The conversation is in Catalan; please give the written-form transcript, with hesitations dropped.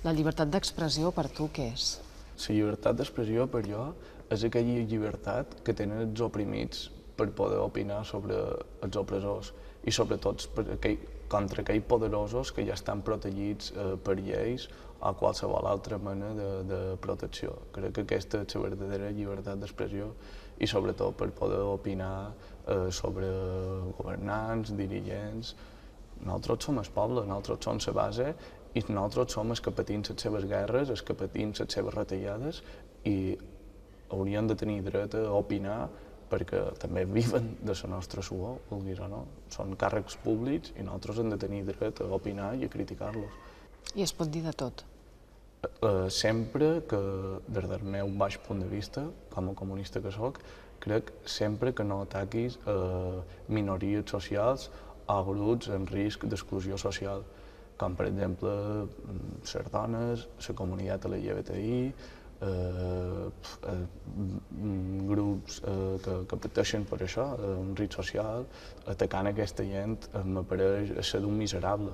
La llibertat d'expressió per tu què és? La llibertat d'expressió per jo és aquella llibertat que tenen els oprimits per poder opinar sobre els opressors i sobretot contra aquells poderosos que ja estan protegits per lleis o qualsevol altra mena de protecció. Crec que aquesta és la verdadera llibertat d'expressió i sobretot per poder opinar sobre governants, dirigents. Nosaltres som el poble, nosaltres som la base i nosaltres som els que patim les seves guerres, els que patim les seves retallades i hauríem de tenir dret a opinar perquè també viven de la nostra suor, vulguis o no. Són càrrecs públics i nosaltres hem de tenir dret a opinar i a criticar-los. I es pot dir de tot? Sempre que, des del meu baix punt de vista, com a comunista que sóc, crec sempre que no ataquis minories socials o grups en risc d'exclusió social, com per exemple les dones, la comunitat LGBTI, grups que pateixen per això, un risc social, atacant aquesta gent me pareix ser d'un miserable.